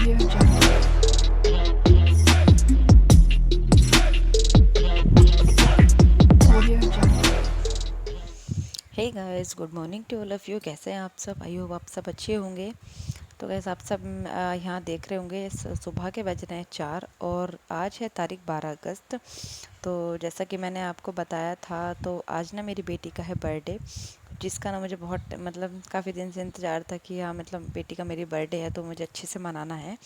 Audio Jungle. Audio Jungle. Hey guys, good morning to all of you. कैसे हैं आप सब? आई होप आप सब अच्छे होंगे। तो गाइस, आप सब यहाँ देख रहे होंगे सुबह के बज रहे हैं 4 और आज है तारीख 12 अगस्त। तो जैसा कि मैंने आपको बताया था, तो आज ना मेरी बेटी का है बर्थडे, जिसका ना मुझे बहुत मतलब काफ़ी दिन से इंतज़ार था कि हाँ, मतलब बेटी का मेरी बर्थडे है तो मुझे अच्छे से मनाना है।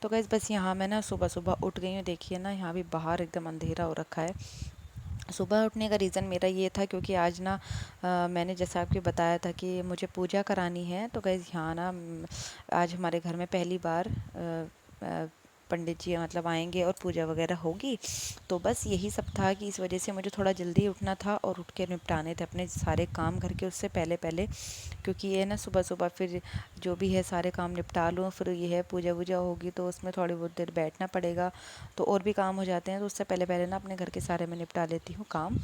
तो गाइस, बस यहाँ मैं ना सुबह सुबह उठ गई हूँ। देखिए ना, यहाँ भी बाहर एकदम अंधेरा हो रखा है। सुबह उठने का रीज़न मेरा ये था क्योंकि आज ना मैंने जैसा आपको बताया था कि मुझे पूजा करानी है। तो गाइस, यहाँ ना आज हमारे घर में पहली बार पंडित जी मतलब आएंगे और पूजा वगैरह होगी। तो बस यही सब था कि इस वजह से मुझे थोड़ा जल्दी उठना था और उठ के निपटाने थे अपने सारे काम घर के उससे पहले पहले, क्योंकि ये ना सुबह सुबह फिर जो भी है सारे काम निपटा लूँ, फिर ये है पूजा वूजा होगी तो उसमें थोड़ी बहुत देर बैठना पड़ेगा, तो और भी काम हो जाते हैं। तो उससे पहले पहले ना अपने घर के सारे मैं निपटा लेती हूँ काम।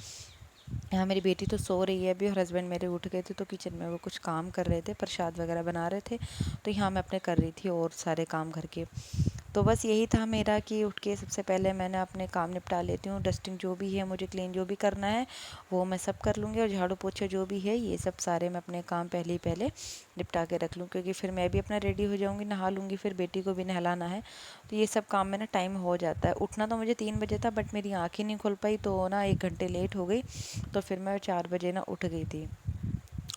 यहाँ मेरी बेटी तो सो रही है अभी और हस्बैंड मेरे उठ गए थे, तो किचन में वो कुछ काम कर रहे थे, प्रसाद वगैरह बना रहे थे। तो यहाँ मैं अपने कर रही थी और सारे काम घर के। तो बस यही था मेरा कि उठ के सबसे पहले मैंने अपने काम निपटा लेती हूँ। डस्टिंग जो भी है मुझे, क्लीन जो भी करना है वो मैं सब कर लूँगी, और झाड़ू पोछा जो भी है ये सब सारे मैं अपने काम पहले ही पहले निपटा के रख लूँ, क्योंकि फिर मैं भी अपना रेडी हो जाऊँगी, नहा लूँगी, फिर बेटी को भी नहलाना है। तो ये सब काम में ना टाइम हो जाता है। उठना तो मुझे 3 बजे था, बट मेरी आँख ही नहीं खुल पाई, तो ना 1 घंटे लेट हो गई। तो फिर मैं 4 बजे ना उठ गई थी।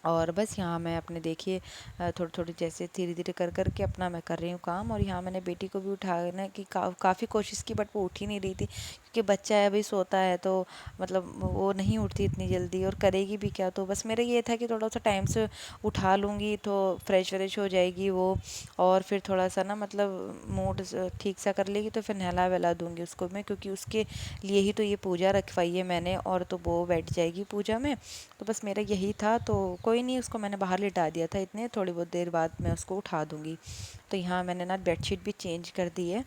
और बस यहाँ मैं अपने देखिए थोड़ी थोड़ी जैसे धीरे धीरे कर कर के अपना मैं कर रही हूँ काम। और यहाँ मैंने बेटी को भी उठाने की काफ़ी कोशिश की, बट वो उठ ही नहीं रही थी, क्योंकि बच्चा है अभी सोता है, तो मतलब वो नहीं उठती इतनी जल्दी और करेगी भी क्या। तो बस मेरा ये था कि थोड़ा सा टाइम से उठा लूँगी तो फ्रेश व्रेश हो जाएगी वो, और फिर थोड़ा सा ना मतलब मूड ठीक सा कर लेगी, तो फिर नहला वहला दूँगी उसको मैं, क्योंकि उसके लिए ही तो ये पूजा रखवाई है मैंने, और तो वो बैठ जाएगी पूजा में। तो बस मेरा यही था। तो कोई नहीं, उसको मैंने बाहर लिटा दिया था, इतने थोड़ी बहुत देर बाद मैं उसको उठा दूँगी। तो यहाँ मैंने ना बेडशीट भी चेंज कर दी है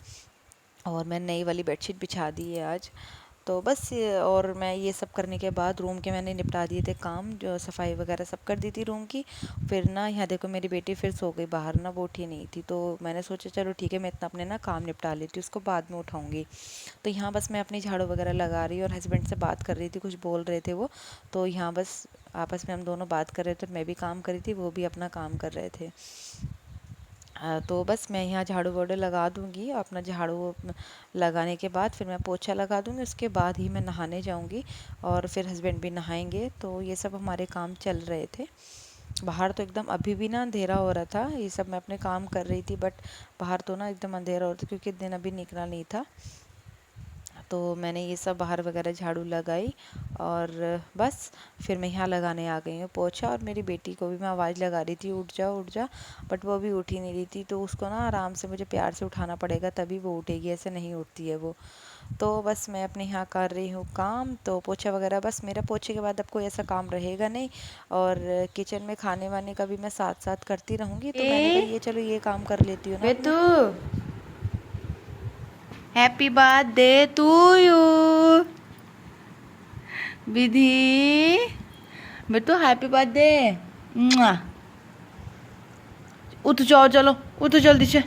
और मैं नई वाली बेडशीट बिछा दी है आज। तो बस और मैं ये सब करने के बाद रूम के मैंने निपटा दिए थे काम, जो सफाई वगैरह सब कर दी थी रूम की। फिर ना यहाँ देखो मेरी बेटी फिर सो गई बाहर ना, वो उठी नहीं थी, तो मैंने सोचा चलो ठीक है, मैं इतना अपने ना काम निपटा लेती हूँ, उसको बाद में उठाऊँगी। तो यहाँ बस मैं अपनी झाड़ू वगैरह लगा रही और हस्बैंड से बात कर रही थी, कुछ बोल रहे थे वो। तो यहाँ बस आपस में हम दोनों बात कर रहे थे, मैं भी काम कर रही थी, वो भी अपना काम कर रहे थे। तो बस मैं यहाँ झाड़ू वाड़ू लगा दूँगी, अपना झाड़ू लगाने के बाद फिर मैं पोछा लगा दूँगी, उसके बाद ही मैं नहाने जाऊँगी, और फिर हस्बैंड भी नहाएंगे। तो ये सब हमारे काम चल रहे थे। बाहर तो एकदम अभी भी ना अंधेरा हो रहा था, ये सब मैं अपने काम कर रही थी, बट बाहर तो ना एकदम अंधेरा हो रहा था, क्योंकि दिन अभी निकला नहीं था। तो मैंने ये सब बाहर वगैरह झाड़ू लगाई, और बस फिर मैं यहाँ लगाने आ गई हूँ पोछा। और मेरी बेटी को भी मैं आवाज़ लगा रही थी उठ जा उठ जा, बट वो भी उठ ही नहीं रही थी, तो उसको ना आराम से मुझे प्यार से उठाना पड़ेगा तभी वो उठेगी, ऐसे नहीं उठती है वो। तो बस मैं अपने यहाँ कर रही हूँ काम, तो पोछा वगैरह बस मेरा पोछे के बाद अब कोई ऐसा काम रहेगा नहीं। और किचन में खाने वाने का भी मैं साथ साथ करती रहूँगी, तो मैंने कहा ए ये चलो ये काम कर लेती हूँ ना अपने। बेटू, happy birthday to you. Vidhi, बेटू हैप्पी बर्थडे। उठ जाओ, चलो उठो जल्दी से,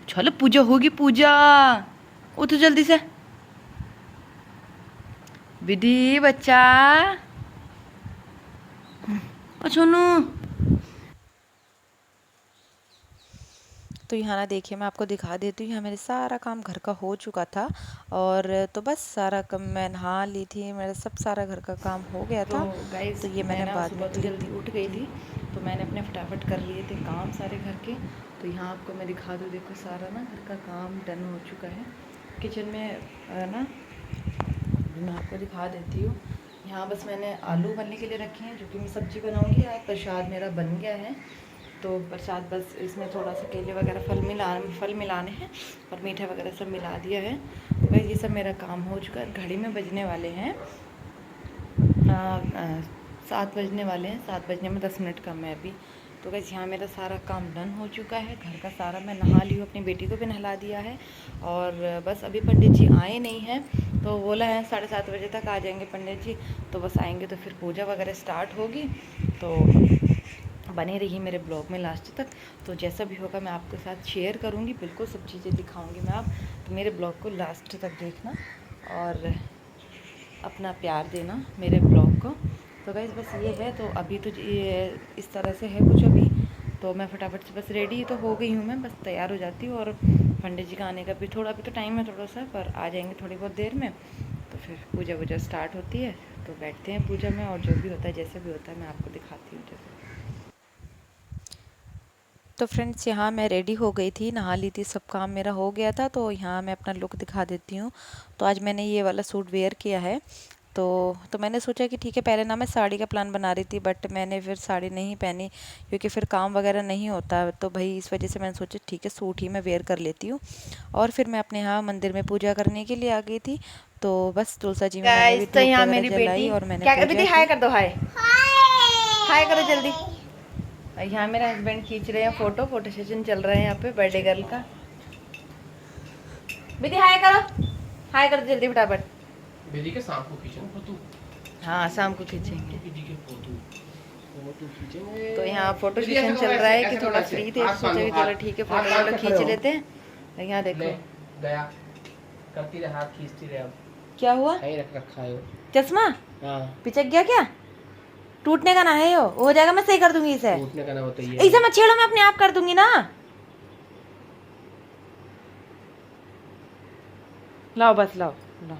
चलो पूजा होगी पूजा, उठो जल्दी से। विधि बच्चा, सोनू। तो यहाँ ना देखिए मैं आपको दिखा देती हूँ, यहाँ मेरे सारा काम घर का हो चुका था। और तो बस सारा काम मैं नहा ली थी, मेरा सब सारा घर का काम हो गया तो था। गाइस, तो ये मैं मैंने ना बाद में सुबह तो क्लिप। जल्दी उठ गई थी, तो मैंने अपने फटाफट कर लिए थे काम सारे घर के। तो यहाँ आपको मैं दिखा दूँ, देखो सारा ना घर का काम डन हो चुका है। किचन में ना मैं आपको दिखा देती हूँ। यहाँ बस मैंने आलू बनने के लिए रखे हैं, जो कि मैं सब्ज़ी बनाऊँगी। आज प्रसाद मेरा बन गया है, तो प्रसाद बस इसमें थोड़ा सा केले वगैरह फल मिलाने हैं, और मीठा वगैरह सब मिला दिया है। तो बस ये सब मेरा काम हो चुका है। घड़ी में बजने वाले हैं 7 बजने वाले हैं, 7 बजने में 10 मिनट कम है अभी। तो बस यहाँ मेरा सारा काम डन हो चुका है, घर का सारा मैं नहा ली हूँ, अपनी बेटी को भी नहला दिया है। और बस अभी पंडित जी आए नहीं हैं, तो बोला है 7:30 बजे तक आ जाएंगे पंडित जी। तो बस आएंगे तो फिर पूजा वगैरह स्टार्ट होगी। तो बने रहिए मेरे ब्लॉग में लास्ट तक। तो जैसा भी होगा मैं आपके साथ शेयर करूँगी, बिल्कुल सब चीज़ें दिखाऊँगी मैं आप। तो मेरे ब्लॉग को लास्ट तक देखना और अपना प्यार देना मेरे ब्लॉग को। तो गाइस बस ये है, तो अभी तो ये इस तरह से है कुछ अभी। तो मैं फटाफट से बस रेडी तो हो गई हूँ, मैं बस तैयार हो जाती हूँ। और पंडित जी का आने का भी थोड़ा अभी तो टाइम है थोड़ा सा, पर आ जाएंगे थोड़ी बहुत देर में। तो फिर पूजा वूजा स्टार्ट होती है, तो बैठते हैं पूजा में, और जो भी होता है जैसे भी होता है मैं आपको दिखाती हूँ जैसे। तो फ्रेंड्स यहाँ मैं रेडी हो गई थी, नहा ली थी, सब काम मेरा हो गया था। तो यहाँ मैं अपना लुक दिखा देती हूँ। तो आज मैंने ये वाला सूट वेयर किया है। तो मैंने सोचा कि ठीक है, पहले ना मैं साड़ी का प्लान बना रही थी, बट मैंने फिर साड़ी नहीं पहनी क्योंकि फिर काम वगैरह नहीं होता। तो भाई इस वजह से मैंने सोचा ठीक है, सूट ही मैं वेयर कर लेती हूँ। और फिर मैं अपने यहाँ मंदिर में पूजा करने के लिए आ गई थी। तो बस तुलसा जी में मैंने भी गाइस तो धूप यहाँ वगैरह मेरी जलाई बेटी और मैंने क्या कर पूजा दीदी, हाय की। कर दो, हाय हाय करो जल्दी। और यहाँ मेरे हस्बैंड खींच रहे हैं फोटो सेशन चल रहा है यहाँ पे बर्थडे गर्ल का। बेटी हाय करो, हाय कर दो जल्दी फटाफट। बेटी के शाम को खींचो फोटो। हाँ शाम को खींचेंगे। बेटी के फोटो खींचेंगे। तो यहाँ फोटो बेटी सेशन ऐसे चल करो, रहा है ऐसे कि करो, थोड़ा ऐसे। फ्री थे, हाथ सोचा कि बांधो, चलो ठीक है हाथ फोटो बांध वोटो के खींच खड़े हो। लेते हैं। और यहाँ ले देखो गया करती रहे, हाथ खींचती रहे। अब क्या हुआ, सही रख रखा है वो। चश्मा हाँ पिचक गया क्या? टूटने का ना है, हो जाएगा, मैं सही कर दूंगी इसे। टूटने का ना बताइए। ऐसे मत छेड़ो, मैं अपने आप कर दूंगी ना। लाओ बस लाओ लाओ।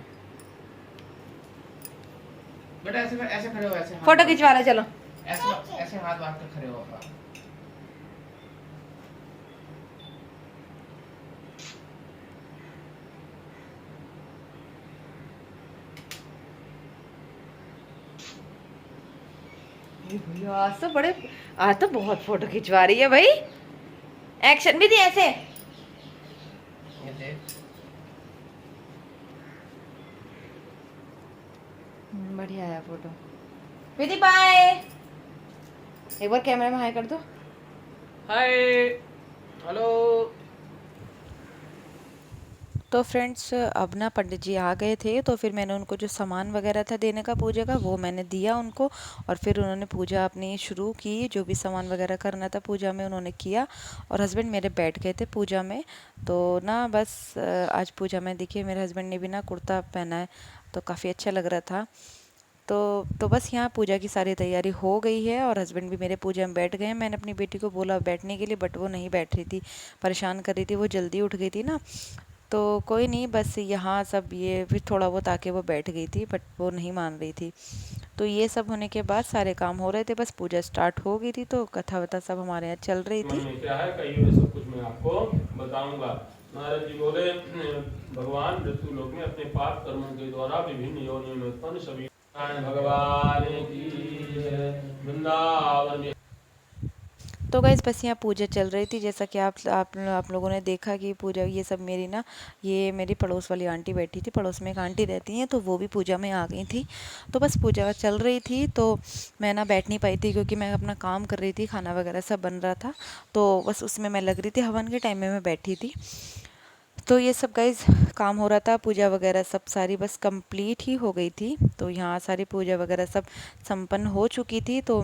बेटा ऐसे ऐसे खड़े हो, ऐसे हाथ फोटो बांध। खिंचवा रहे चलो। ऐसे ऐसे हाथ बांध कर खड़े हो अपना। आज तो बहुत फोटो खिंचवा रही है भाई। एक्शन भी थी ऐसे। ये देख। बढ़िया आया फोटो। विधि बाय। एक बार कैमरे में हाय कर दो। Hi hello. तो फ्रेंड्स अब ना पंडित जी आ गए थे, तो फिर मैंने उनको जो सामान वगैरह था देने का पूजा का, वो मैंने दिया उनको। और फिर उन्होंने पूजा अपनी शुरू की, जो भी सामान वगैरह करना था पूजा में उन्होंने किया। और हस्बैंड मेरे बैठ गए थे पूजा में। तो ना बस आज पूजा में देखिए मेरे हस्बैंड ने भी ना कुर्ता पहना है, तो काफ़ी अच्छा लग रहा था। तो बस यहाँ पूजा की सारी तैयारी हो गई है और हस्बैंड भी मेरे पूजा में बैठ गए हैं। मैंने अपनी बेटी को बोला बैठने के लिए, बट वो नहीं बैठ रही थी, परेशान कर रही थी, वो जल्दी उठ गई थी ना। तो कोई नहीं, बस यहाँ सब ये फिर थोड़ा बहुत आके वो बैठ गई थी, बट वो नहीं मान रही थी। तो ये सब होने के बाद सारे काम हो रहे थे, बस पूजा स्टार्ट हो गई थी, तो कथा वथा सब हमारे यहाँ चल रही मन थी। में क्या है कहिए, ये सब कुछ मैं आपको बताऊंगा। नारद जी बोले, भगवान मृत्यु लोक में अपने पाप कर्मों के द्वारा विभिन्न योनियों में उत्पन्न सभी भगवान की जय। वृंदावन। तो गाइस बस यहाँ पूजा चल रही थी, जैसा कि आप लोगों ने देखा कि पूजा ये सब मेरी ना, ये मेरी पड़ोस वाली आंटी बैठी थी, पड़ोस में एक आंटी रहती हैं, तो वो भी पूजा में आ गई थी। तो बस पूजा चल रही थी, तो मैं ना बैठ नहीं पाई थी क्योंकि मैं अपना काम कर रही थी, खाना वगैरह सब बन रहा था, तो बस उसमें मैं लग रही थी। हवन के टाइम में मैं बैठी थी। तो ये सब गाइज काम हो रहा था, पूजा वगैरह सब सारी बस कंप्लीट ही हो गई थी। तो यहाँ सारी पूजा वगैरह सब संपन्न हो चुकी थी। तो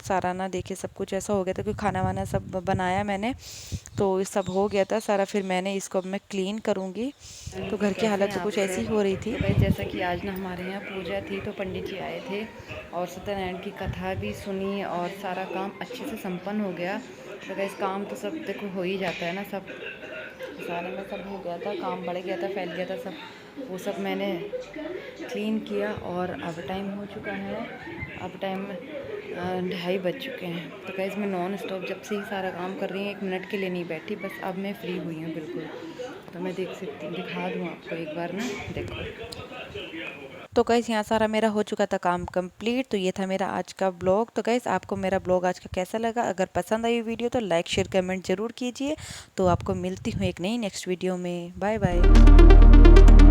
सारा ना देखिए सब कुछ ऐसा हो गया था, क्योंकि खाना वाना सब बनाया मैंने, तो ये सब हो गया था सारा। फिर मैंने इसको अब मैं क्लीन करूँगी। तो घर की हालत तो कुछ ऐसी हो रही थी। तो भाई जैसा कि आज ना हमारे यहाँ पूजा थी, तो पंडित जी आए थे और सत्यनारायण की कथा भी सुनी और सारा काम अच्छे से संपन्न हो गया। तो गाइस काम तो सब देखो हो ही जाता है ना, सब सारे में सब हो गया था, काम बढ़ गया था, फैल गया था सब, वो सब मैंने क्लीन किया। और अब टाइम हो चुका है, अब टाइम 2:30 बज चुके हैं। तो गाइस मैं नॉन स्टॉप जब से ही सारा काम कर रही हूँ, 1 मिनट के लिए नहीं बैठी, बस अब मैं फ्री हुई हूँ बिल्कुल। तो मैं दिखा दूँ आपको एक बार ना, देखो। तो गाइस यहाँ सारा मेरा हो चुका था काम कंप्लीट। तो ये था मेरा आज का ब्लॉग। तो गाइस आपको मेरा ब्लॉग आज का कैसा लगा? अगर पसंद आई वीडियो तो लाइक शेयर कमेंट ज़रूर कीजिए। तो आपको मिलती हूँ एक नई नेक्स्ट वीडियो में। Bye bye.